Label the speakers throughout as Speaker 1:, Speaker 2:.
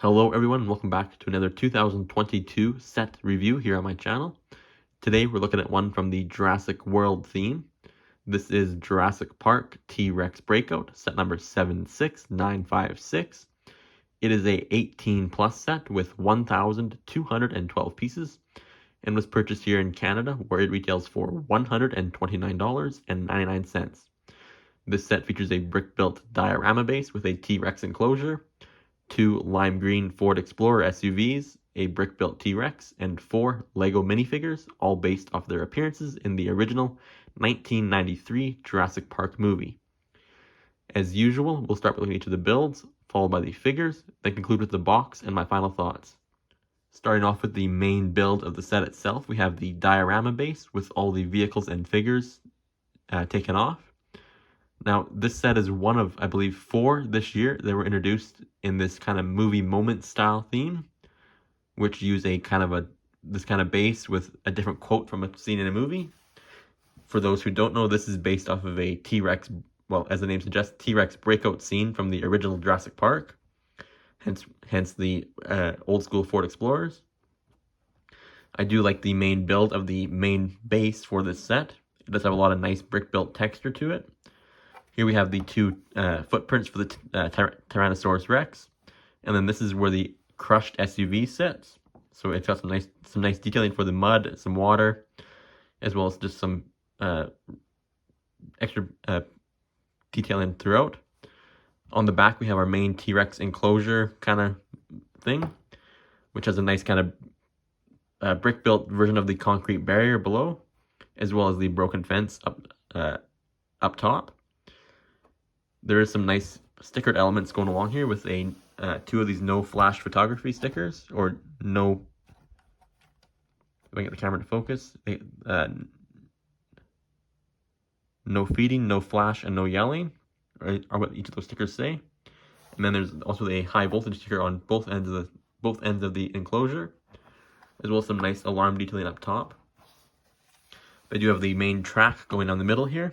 Speaker 1: Hello everyone, welcome back to another 2022 set review here on my channel. Today we're looking at one from the Jurassic World theme. This is Jurassic Park T-Rex Breakout, set number 76956. It is a 18 plus set with 1,212 pieces and was purchased here in Canada where it retails for $129.99. This set features a brick-built diorama base with a T-Rex enclosure, 2 lime green Ford Explorer SUVs, a brick-built T-Rex, and 4 Lego minifigures, all based off their appearances in the original 1993 Jurassic Park movie. As usual, we'll start with each of the builds, followed by the figures, then conclude with the box and my final thoughts. Starting off with the main build of the set itself, we have the diorama base with all the vehicles and figures taken off. Now, this set is one of, I believe, 4 this year that were introduced in this kind of movie moment style theme, which use this kind of base with a different quote from a scene in a movie. For those who don't know, this is based off of a T-Rex, well, as the name suggests, T-Rex breakout scene from the original Jurassic Park, hence the old school Ford Explorers. I do like the main build of the main base for this set. It does have a lot of nice brick-built texture to it. Here we have the 2 footprints for the Tyrannosaurus Rex, and then this is where the crushed SUV sits. So it's got some nice detailing for the mud, some water, as well as just some extra detailing throughout. On the back we have our main T-Rex enclosure kind of thing, which has a nice kind of brick-built version of the concrete barrier below, as well as the broken fence up top. There is some nice stickered elements going along here with 2 of these no flash photography stickers, or no, if I can get the camera to focus, no feeding, no flash, and no yelling, are what each of those stickers say. And then there's also a high voltage sticker on both ends of the enclosure, as well as some nice alarm detailing up top. They do have the main track going down the middle here.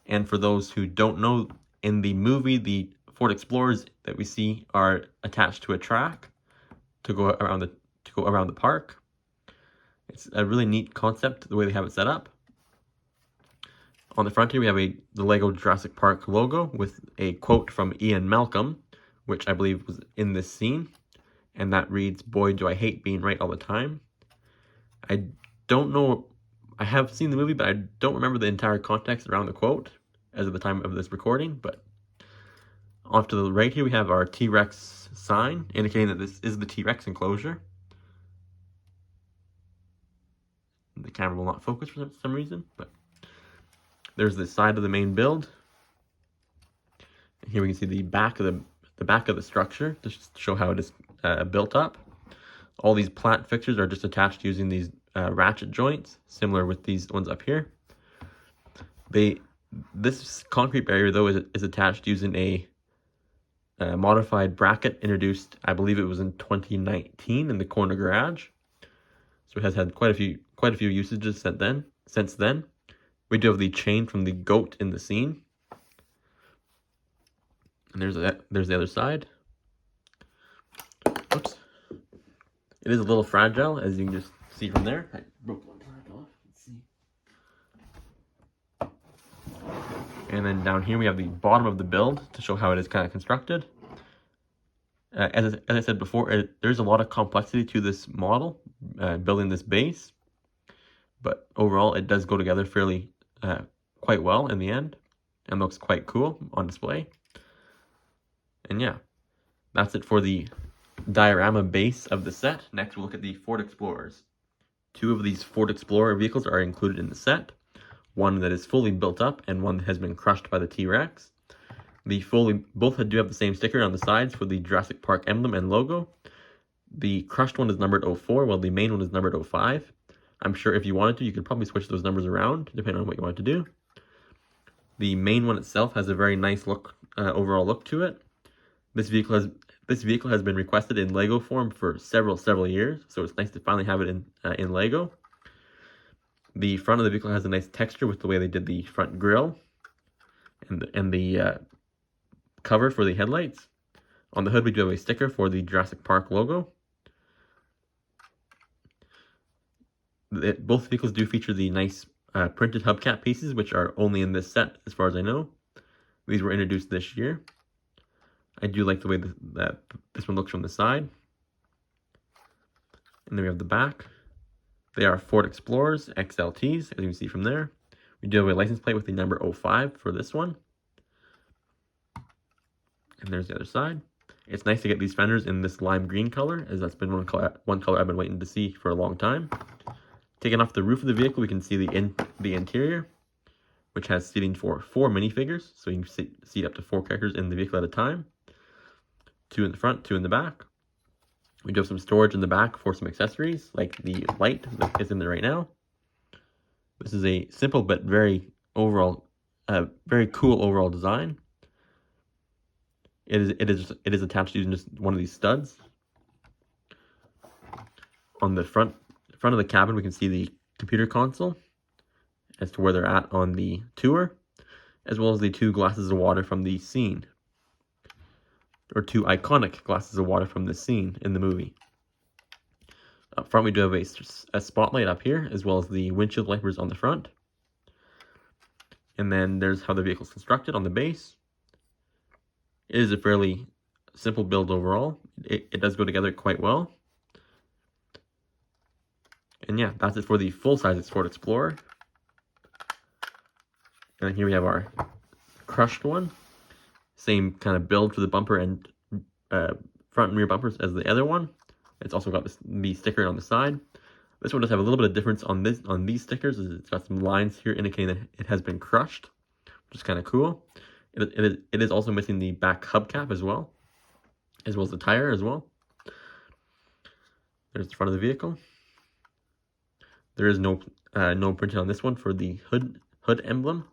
Speaker 1: And for those who don't know, in the movie, the Ford Explorers that we see are attached to a track to go around the park. It's a really neat concept the way they have it set up. On the front here we have the Lego Jurassic Park logo with a quote from Ian Malcolm, which I believe was in this scene, and that reads, "Boy, do I hate being right all the time." I don't know, I have seen the movie, but I don't remember the entire context around the quote as of the time of this recording. But off to the right here we have our T-Rex sign, indicating that this is the T-Rex enclosure. The camera will not focus for some reason, but there's the side of the main build. And here we can see the back of the structure to show how it is built up. All these plant fixtures are just attached using these ratchet joints, similar with these ones up here. This concrete barrier, though, is attached using a modified bracket introduced, I believe it was in 2019, in the corner garage. So it has had quite a few usages since then. We do have the chain from the goat in the scene, and there's the other side. Oops, it is a little fragile, as you can just see from there. I broke one part off. Let's see. And then down here we have the bottom of the build to show how it is kind of constructed. As I said before, there's a lot of complexity to this model, building this base, but overall it does go together fairly quite well in the end, and looks quite cool on display. And yeah, that's it for the diorama base of the set. Next we'll look at the Ford Explorers. 2 of these Ford Explorer vehicles are included in the set. One that is fully built up and one that has been crushed by the T-Rex. Both do have the same sticker on the sides for the Jurassic Park emblem and logo. The crushed one is numbered 04, while the main one is numbered 05. I'm sure if you wanted to, you could probably switch those numbers around, depending on what you want to do. The main one itself has a very nice look, overall look to it. This vehicle has been requested in Lego form for several years, so it's nice to finally have it in Lego. The front of the vehicle has a nice texture with the way they did the front grille and the cover for the headlights. On the hood, we do have a sticker for the Jurassic Park logo. Both vehicles do feature the nice printed hubcap pieces, which are only in this set, as far as I know. These were introduced this year. I do like the way that this one looks from the side. And then we have the back. They are Ford Explorers XLTs, as you can see from there. We do have a license plate with the number 05 for this one. And there's the other side. It's nice to get these fenders in this lime green color, as that's been one color I've been waiting to see for a long time. Taking off the roof of the vehicle, we can see the interior, which has seating for 4 minifigures, so you can seat up to 4 characters in the vehicle at a time. 2 in the front, 2 in the back. We do have some storage in the back for some accessories, like the light that is in there right now. This is a simple but very cool overall design. It is attached using just one of these studs. On the front of the cabin, we can see the computer console as to where they're at on the tour, as well as the 2 glasses of water from the scene, or 2 iconic glasses of water from the scene in the movie. Up front, we do have a spotlight up here, as well as the windshield wipers on the front. And then there's how the vehicle is constructed on the base. It is a fairly simple build overall. It does go together quite well. And yeah, that's it for the full-size Ford Explorer. And then here we have our crushed one. Same kind of build for the bumper and front and rear bumpers as the other one. It's also got the sticker on the side. This one does have a little bit of difference on these stickers. It's got some lines here indicating that it has been crushed, which is kind of cool. It is also missing the back hubcap as well as the tire as well. There's the front of the vehicle. There is no printing on this one for the hood emblem,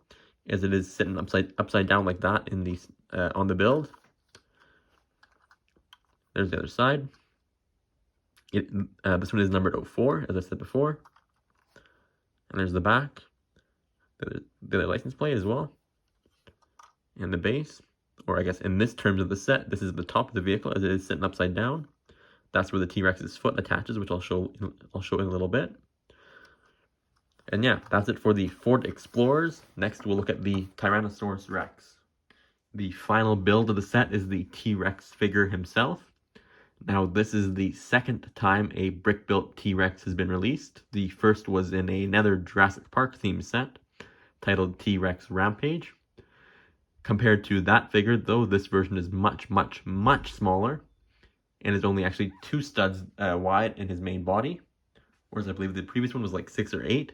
Speaker 1: as it is sitting upside down like that in the on the build. There's the other side. This one is numbered 04, as I said before. And there's the back, the license plate as well, and the base. Or I guess in this terms of the set, this is the top of the vehicle as it is sitting upside down. That's where the T-Rex's foot attaches, which I'll show in a little bit. And yeah, that's it for the Ford Explorers. Next, we'll look at the Tyrannosaurus Rex. The final build of the set is the T-Rex figure himself. Now, this is the second time a brick-built T-Rex has been released. The first was in another Jurassic Park themed set titled T-Rex Rampage. Compared to that figure, though, this version is much, much, much smaller and is only actually 2 studs wide in his main body, whereas I believe the previous one was like 6 or 8.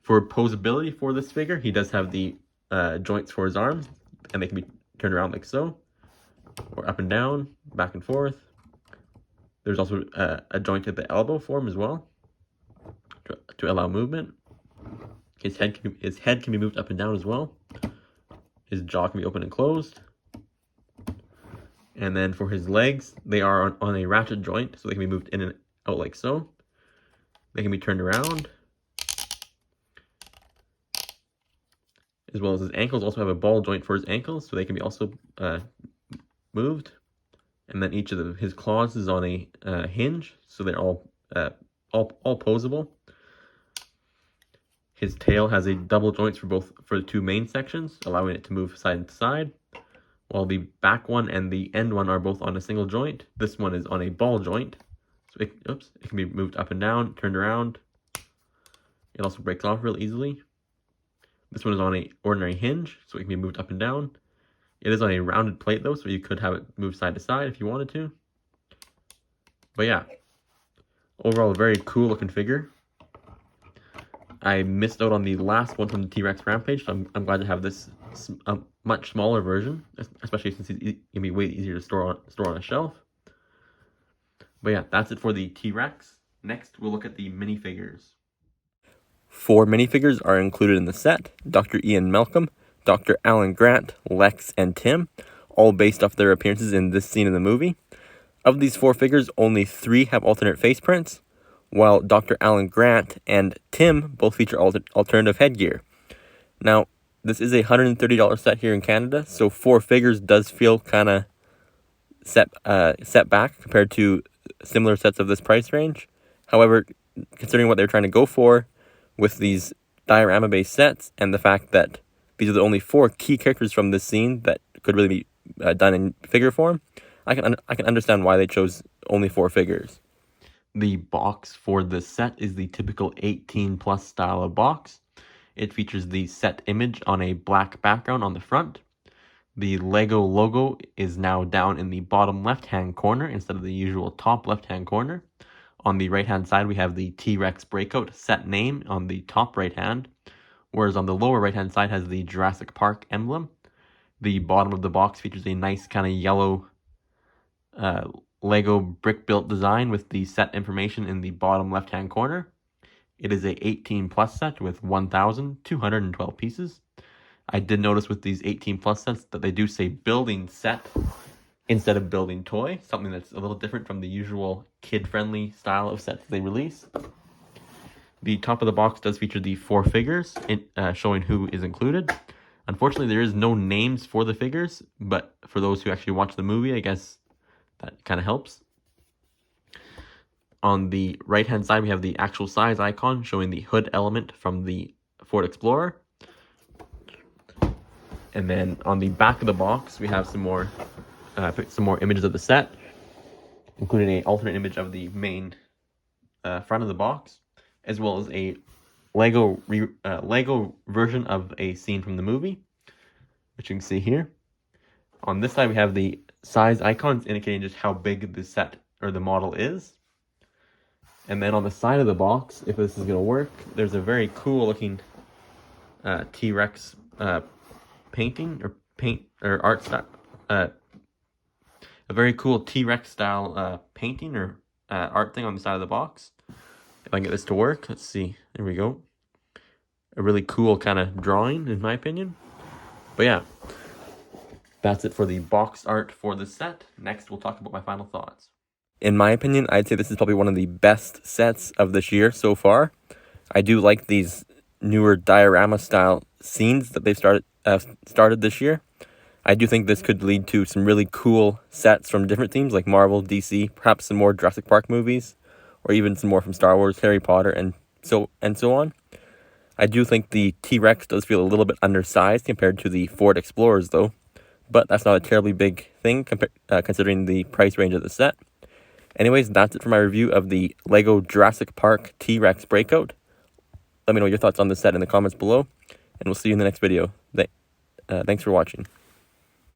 Speaker 1: For posability for this figure, he does have the joints for his arms, and they can be turned around like so, or up and down, back and forth. There's also a joint at the elbow for him as well, to allow movement. His head can be moved up and down as well. His jaw can be open and closed. And then for his legs, they are on a ratchet joint, so they can be moved in and out like so. They can be turned around. As well as his ankles also have a ball joint for his ankles, so they can be also moved. And then each of his claws is on a hinge, so they're all posable. His tail has a double joints for the 2 main sections, allowing it to move side to side, while the back one and the end one are both on a single joint. This one is on a ball joint, so it can be moved up and down, turned around. It also breaks off real easily. This one is on an ordinary hinge, so it can be moved up and down. It is on a rounded plate though, so you could have it move side to side if you wanted to. But yeah, overall a very cool looking figure. I missed out on the last one from the T-Rex Rampage, so I'm glad to have this much smaller version, especially since it can be way easier to store on a shelf. But yeah, that's it for the T-Rex. Next, we'll look at the minifigures. 4 minifigures are included in the set: Dr. Ian Malcolm, Dr. Alan Grant, Lex, and Tim, all based off their appearances in this scene in the movie. Of these 4 figures, only 3 have alternate face prints, while Dr. Alan Grant and Tim both feature alternative headgear. Now, this is a $130 set here in Canada, so 4 figures does feel kind of
Speaker 2: set back compared to similar sets of this price range. However, considering what they're trying to go for with these diorama-based sets and the fact that these are the only 4 key characters from this scene that could really be done in figure form, I can understand why they chose only 4 figures.
Speaker 1: The box for this set is the typical 18+ style of box. It features the set image on a black background on the front. The Lego logo is now down in the bottom left-hand corner instead of the usual top left-hand corner. On the right-hand side, we have the T-Rex Breakout set name on the top right-hand, whereas on the lower right-hand side has the Jurassic Park emblem. The bottom of the box features a nice kind of yellow Lego brick-built design with the set information in the bottom left-hand corner. It is a 18+ set with 1,212 pieces. I did notice with these 18+ sets that they do say building set instead of building toy, something that's a little different from the usual kid-friendly style of sets they release. The top of the box does feature the 4 figures, showing who is included. Unfortunately, there is no names for the figures, but for those who actually watch the movie, I guess that kind of helps. On the right-hand side, we have the actual size icon showing the hood element from the Ford Explorer. And then on the back of the box, we have some more images of the set, including an alternate image of the main front of the box, as well as a Lego version of a scene from the movie, which you can see here. On this side, we have the size icons indicating just how big the set or the model is. And then on the side of the box, if this is going to work, there's a very cool looking T-Rex painting or art style. A very cool T-Rex style painting or art thing on the side of the box. If I can get this to work, let's see. There we go. A really cool kind of drawing, in my opinion. But yeah, that's it for the box art for the set. Next, we'll talk about my final thoughts.
Speaker 2: In my opinion, I'd say this is probably one of the best sets of this year so far. I do like these newer diorama-style scenes that they've started this year. I do think this could lead to some really cool sets from different themes like Marvel, DC, perhaps some more Jurassic Park movies, or even some more from Star Wars, Harry Potter, and so on. I do think the T-Rex does feel a little bit undersized compared to the Ford Explorers, though, but that's not a terribly big thing considering the price range of the set. Anyways, that's it for my review of the Lego Jurassic Park T-Rex Breakout. Let me know your thoughts on this set in the comments below, and we'll see you in the next video. Thanks for watching.